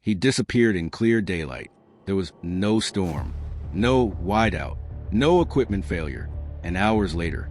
He disappeared in clear daylight. There was no storm, no whiteout, no equipment failure, and hours later,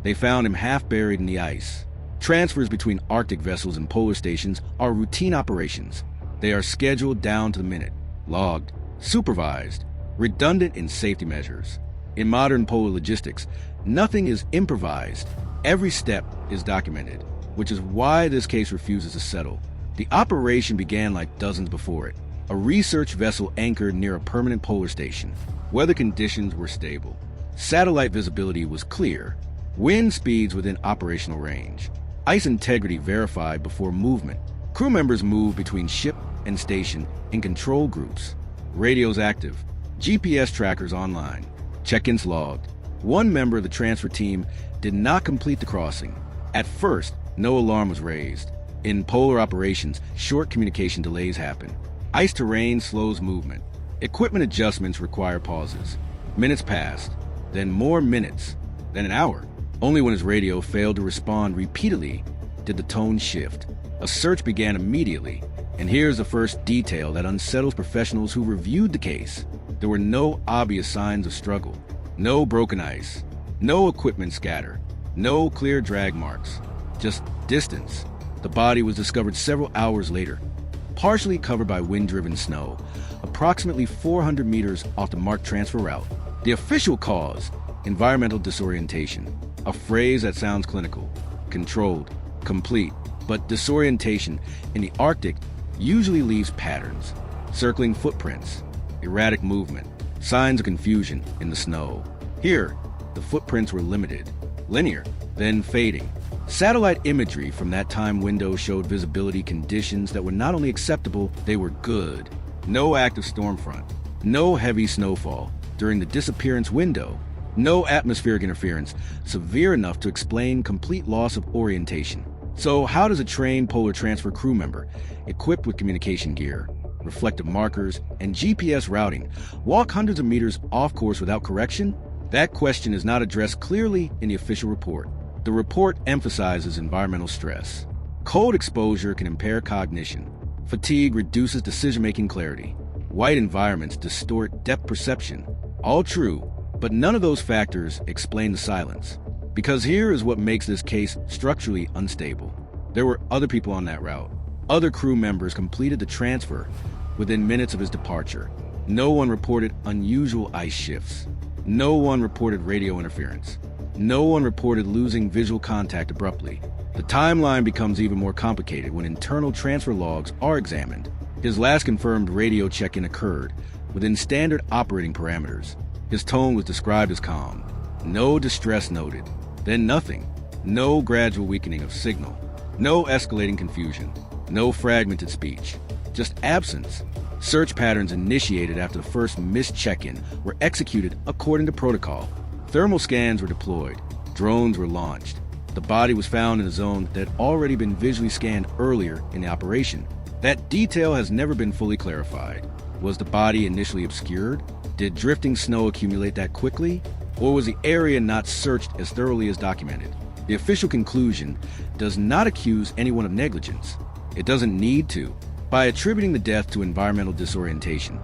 they found him half buried in the ice. Transfers between Arctic vessels and polar stations are routine operations. They are scheduled down to the minute, logged, supervised, redundant in safety measures. In modern polar logistics, nothing is improvised. Every step is documented, which is why this case refuses to settle. The operation began like dozens before it. A research vessel anchored near a permanent polar station. Weather conditions were stable. Satellite visibility was clear. Wind speeds within operational range. Ice integrity verified before movement. Crew members moved between ship and station in control groups. Radios active. GPS trackers online. Check-ins logged. One member of the transfer team did not complete the crossing. At first, no alarm was raised. In polar operations, short communication delays happen. Ice terrain slows movement. Equipment adjustments require pauses. Minutes passed, then more minutes, then an hour. Only when his radio failed to respond repeatedly did the tone shift. A search began immediately, and here's the first detail that unsettles professionals who reviewed the case. There were no obvious signs of struggle, no broken ice, no equipment scatter, no clear drag marks, just distance. The body was discovered several hours later, partially covered by wind-driven snow, approximately 400 meters off the marked transfer route. The official cause, environmental disorientation, a phrase that sounds clinical, controlled, complete, but disorientation in the Arctic usually leaves patterns, circling footprints, erratic movement, signs of confusion in the snow. Here, the footprints were limited, linear, then fading. Satellite imagery from that time window showed visibility conditions that were not only acceptable, they were good. No active storm front, no heavy snowfall during the disappearance window, no atmospheric interference severe enough to explain complete loss of orientation. So how does a trained polar transfer crew member, equipped with communication gear, reflective markers, and GPS routing, walk hundreds of meters off course without correction? That question is not addressed clearly in the official report. The report emphasizes environmental stress. Cold exposure can impair cognition. Fatigue reduces decision-making clarity. White environments distort depth perception. All true, but none of those factors explain the silence. Because here is what makes this case structurally unstable. There were other people on that route. Other crew members completed the transfer within minutes of his departure. No one reported unusual ice shifts. No one reported radio interference. No one reported losing visual contact abruptly. The timeline becomes even more complicated when internal transfer logs are examined. His last confirmed radio check-in occurred within standard operating parameters. His tone was described as calm. No distress noted. Then nothing. No gradual weakening of signal. No escalating confusion. No fragmented speech. Just absence. Search patterns initiated after the first missed check-in were executed according to protocol. Thermal scans were deployed. Drones were launched. The body was found in a zone that had already been visually scanned earlier in the operation. That detail has never been fully clarified. Was the body initially obscured? Did drifting snow accumulate that quickly? Or was the area not searched as thoroughly as documented? The official conclusion does not accuse anyone of negligence. It doesn't need to. By attributing the death to environmental disorientation,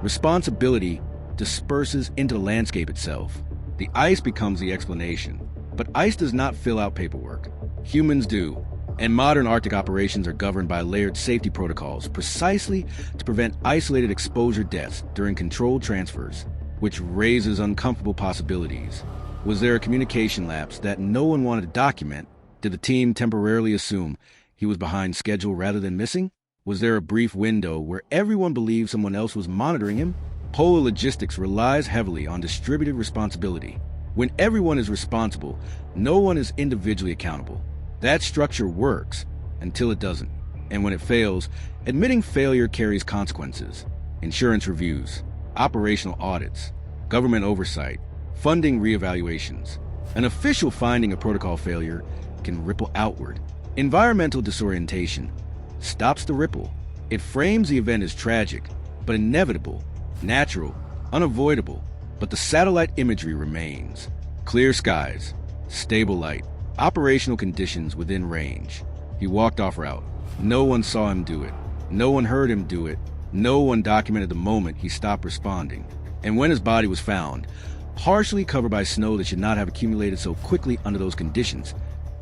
responsibility disperses into the landscape itself. The ice becomes the explanation, but ice does not fill out paperwork. Humans do, and modern Arctic operations are governed by layered safety protocols precisely to prevent isolated exposure deaths during controlled transfers, which raises uncomfortable possibilities. Was there a communication lapse that no one wanted to document? Did the team temporarily assume he was behind schedule rather than missing? Was there a brief window where everyone believed someone else was monitoring him? Polar logistics relies heavily on distributed responsibility. When everyone is responsible, no one is individually accountable. That structure works until it doesn't. And when it fails, admitting failure carries consequences. Insurance reviews, operational audits, government oversight, funding reevaluations. An official finding of protocol failure can ripple outward. Environmental disorientation stops the ripple. It frames the event as tragic, but inevitable, natural, unavoidable. But the satellite imagery remains. Clear skies, stable light, operational conditions within range. He walked off route. No one saw him do it. No one heard him do it. No one documented the moment he stopped responding. And when his body was found, partially covered by snow that should not have accumulated so quickly under those conditions,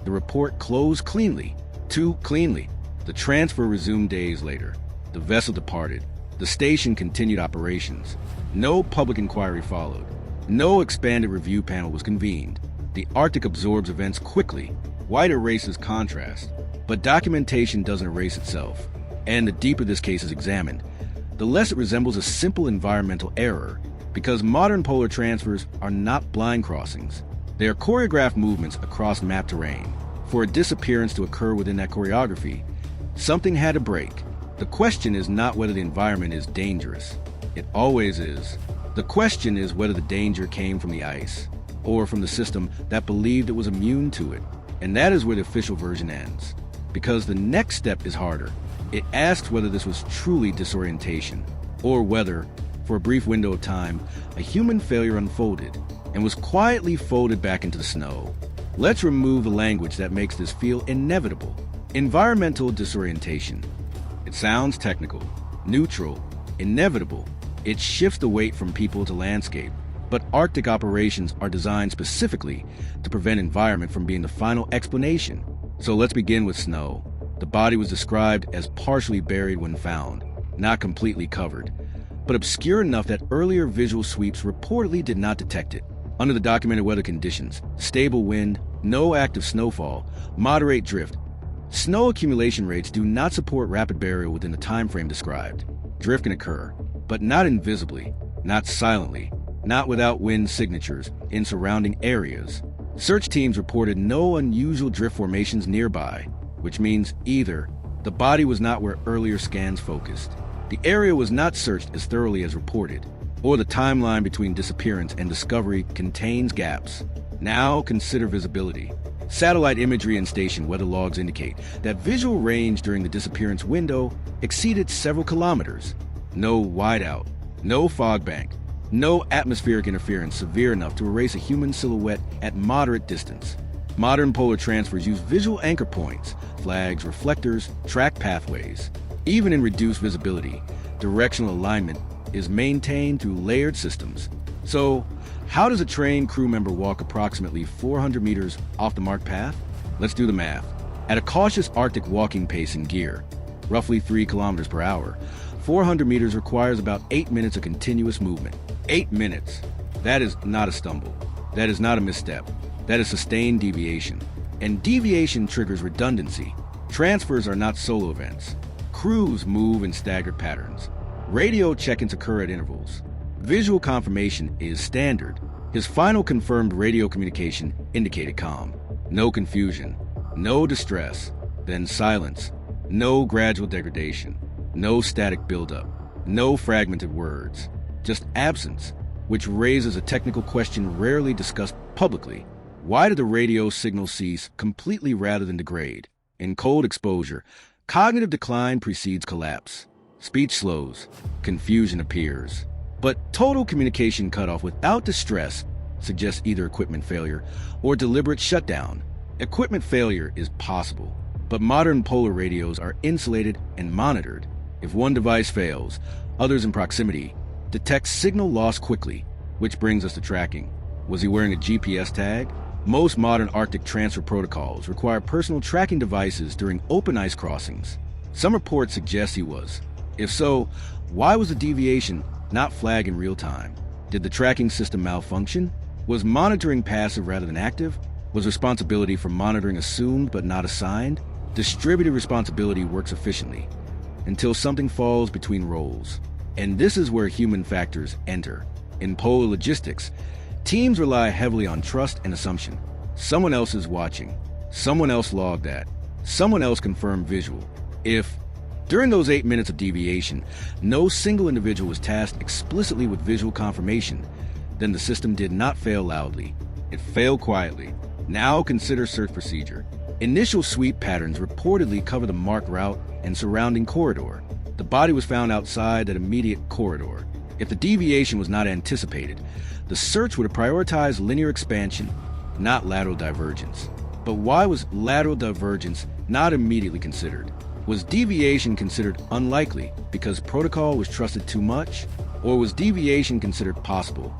the report closed cleanly. Too cleanly. The transfer resumed days later. The vessel departed. The station continued operations. No public inquiry followed. No expanded review panel was convened. The Arctic absorbs events quickly. White erases contrast. But documentation doesn't erase itself. And the deeper this case is examined, the less it resembles a simple environmental error, because modern polar transfers are not blind crossings. They are choreographed movements across mapped terrain. For a disappearance to occur within that choreography, something had to break. The question is not whether the environment is dangerous. It always is. The question is whether the danger came from the ice, or from the system that believed it was immune to it. And that is where the official version ends. Because the next step is harder. It asks whether this was truly disorientation, or whether, for a brief window of time, a human failure unfolded and was quietly folded back into the snow. Let's remove the language that makes this feel inevitable. Environmental disorientation. It sounds technical, neutral, inevitable. It shifts the weight from people to landscape. But Arctic operations are designed specifically to prevent environment from being the final explanation. So let's begin with snow. The body was described as partially buried when found, not completely covered, but obscure enough that earlier visual sweeps reportedly did not detect it. Under the documented weather conditions, stable wind, no active snowfall, moderate drift, snow accumulation rates do not support rapid burial within the time frame described. Drift can occur, but not invisibly, not silently, not without wind signatures in surrounding areas. Search teams reported no unusual drift formations nearby, which means either the body was not where earlier scans focused, the area was not searched as thoroughly as reported, or the timeline between disappearance and discovery contains gaps. Now consider visibility. Satellite imagery and station weather logs indicate that visual range during the disappearance window exceeded several kilometers. No whiteout, no fog bank, no atmospheric interference severe enough to erase a human silhouette at moderate distance. Modern polar transfers use visual anchor points, flags, reflectors, track pathways. Even in reduced visibility, directional alignment is maintained through layered systems. So, how does a trained crew member walk approximately 400 meters off the marked path? Let's do the math. At a cautious Arctic walking pace in gear, roughly 3 kilometers per hour, 400 meters requires about 8 minutes of continuous movement. 8 minutes. That is not a stumble. That is not a misstep. That is sustained deviation. And deviation triggers redundancy. Transfers are not solo events. Crews move in staggered patterns. Radio check-ins occur at intervals. Visual confirmation is standard. His final confirmed radio communication indicated calm. No confusion. No distress. Then silence. No gradual degradation. No static buildup. No fragmented words. Just absence, which raises a technical question rarely discussed publicly. Why did the radio signal cease completely rather than degrade? In cold exposure, cognitive decline precedes collapse. Speech slows, confusion appears. But total communication cutoff without distress suggests either equipment failure or deliberate shutdown. Equipment failure is possible, but modern polar radios are insulated and monitored. If one device fails, others in proximity detect signal loss quickly, which brings us to tracking. Was he wearing a GPS tag? Most modern Arctic transfer protocols require personal tracking devices during open ice crossings. Some reports suggest he was. If so, why was the deviation not flagged in real time? Did the tracking system malfunction? Was monitoring passive rather than active? Was responsibility for monitoring assumed but not assigned? Distributed responsibility works efficiently until something falls between roles. And this is where human factors enter. In polar logistics, teams rely heavily on trust and assumption. Someone else is watching. Someone else logged that. Someone else confirmed visual. If, during those 8 minutes of deviation, no single individual was tasked explicitly with visual confirmation, then the system did not fail loudly. It failed quietly. Now consider search procedure. Initial sweep patterns reportedly cover the marked route and surrounding corridor. The body was found outside that immediate corridor. If the deviation was not anticipated, the search would have prioritized linear expansion, not lateral divergence. But why was lateral divergence not immediately considered? Was deviation considered unlikely because protocol was trusted too much? Or was deviation considered possible,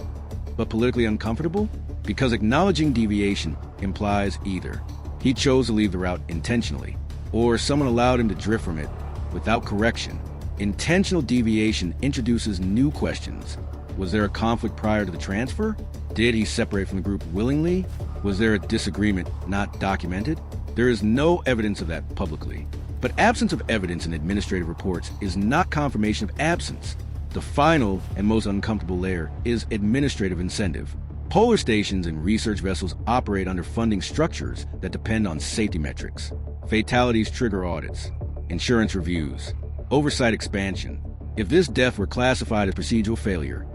but politically uncomfortable? Because acknowledging deviation implies either he chose to leave the route intentionally, or someone allowed him to drift from it without correction. Intentional deviation introduces new questions. Was there a conflict prior to the transfer? Did he separate from the group willingly? Was there a disagreement not documented? There is no evidence of that publicly. But absence of evidence in administrative reports is not confirmation of absence. The final and most uncomfortable layer is administrative incentive. Polar stations and research vessels operate under funding structures that depend on safety metrics. Fatalities trigger audits, insurance reviews, oversight expansion. If this death were classified as procedural failure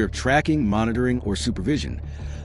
of tracking, monitoring, or supervision,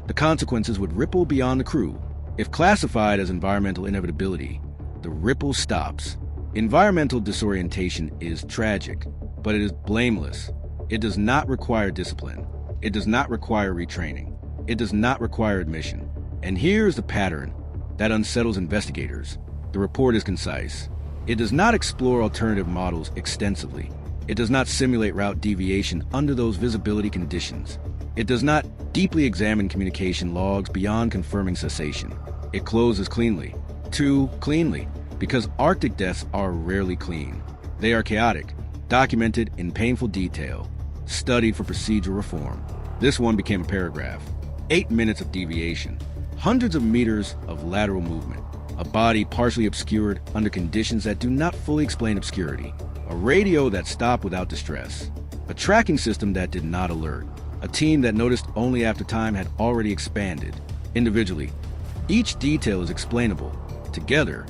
the consequences would ripple beyond the crew. If classified as environmental inevitability, the ripple stops. Environmental disorientation is tragic, but it is blameless. It does not require discipline. It does not require retraining. It does not require admission. And here is the pattern that unsettles investigators. The report is concise. It does not explore alternative models extensively. It does not simulate route deviation under those visibility conditions. It does not deeply examine communication logs beyond confirming cessation. It closes cleanly. Too cleanly, because Arctic deaths are rarely clean. They are chaotic, documented in painful detail, studied for procedural reform. This one became a paragraph. 8 minutes of deviation, hundreds of meters of lateral movement, a body partially obscured under conditions that do not fully explain obscurity, a radio that stopped without distress, a tracking system that did not alert, a team that noticed only after time had already expanded. Individually, each detail is explainable. Together,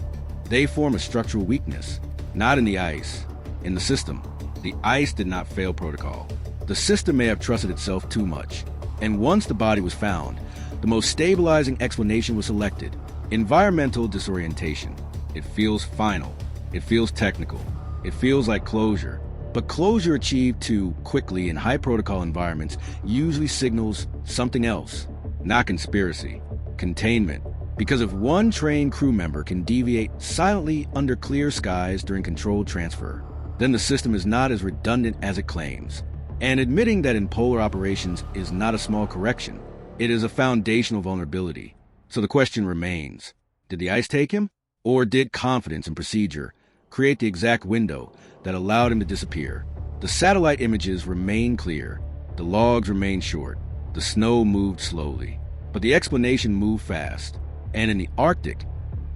they form a structural weakness, not in the ice, in the system. The ice did not fail protocol. The system may have trusted itself too much. And once the body was found, the most stabilizing explanation was selected: environmental disorientation. It feels final. It feels technical. It feels like closure. But closure achieved too quickly in high protocol environments usually signals something else. Not conspiracy, containment. Because if one trained crew member can deviate silently under clear skies during controlled transfer, then the system is not as redundant as it claims. And admitting that in polar operations is not a small correction. It is a foundational vulnerability. So the question remains, did the ice take him? Or did confidence in procedure create the exact window that allowed him to disappear? The satellite images remain clear. The logs remain short. The snow moved slowly. But the explanation moved fast. And in the Arctic,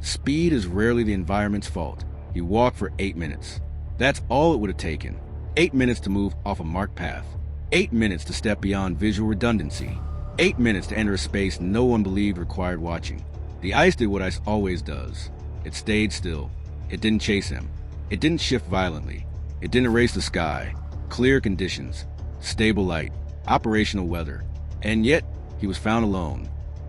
speed is rarely the environment's fault. He walked for 8 minutes. That's all it would have taken. 8 minutes to move off a marked path. 8 minutes to step beyond visual redundancy. 8 minutes to enter a space no one believed required watching. The ice did what ice always does. It stayed still. It didn't chase him. It didn't shift violently. It didn't erase the sky. Clear conditions. Stable light. Operational weather. And yet, he was found alone.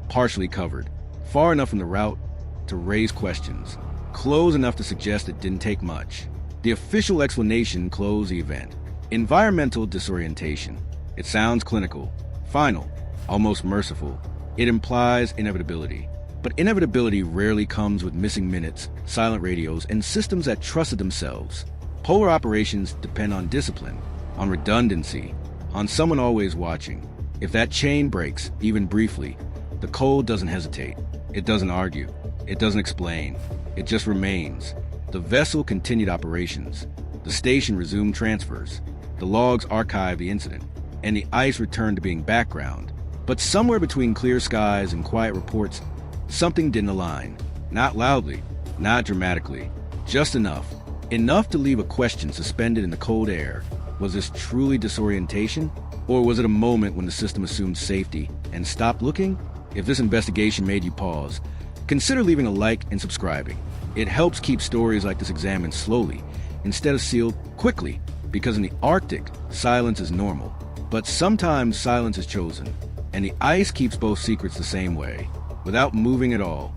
Partially covered. Far enough from the route to raise questions. Close enough to suggest it didn't take much. The official explanation closed the event. Environmental disorientation. It sounds clinical, final, almost merciful. It implies inevitability. But inevitability rarely comes with missing minutes, silent radios, and systems that trusted themselves. Polar operations depend on discipline, on redundancy, on someone always watching. If that chain breaks, even briefly, the cold doesn't hesitate. It doesn't argue. It doesn't explain. It just remains. The vessel continued operations. The station resumed transfers. The logs archived the incident. And the ice returned to being background. But somewhere between clear skies and quiet reports, something didn't align. Not loudly, not dramatically. Just enough. Enough to leave a question suspended in the cold air. Was this truly disorientation? Or was it a moment when the system assumed safety and stopped looking? If this investigation made you pause, consider leaving a like and subscribing. It helps keep stories like this examined slowly, instead of sealed quickly, because in the Arctic, silence is normal. But sometimes silence is chosen, and the ice keeps both secrets the same way, without moving at all.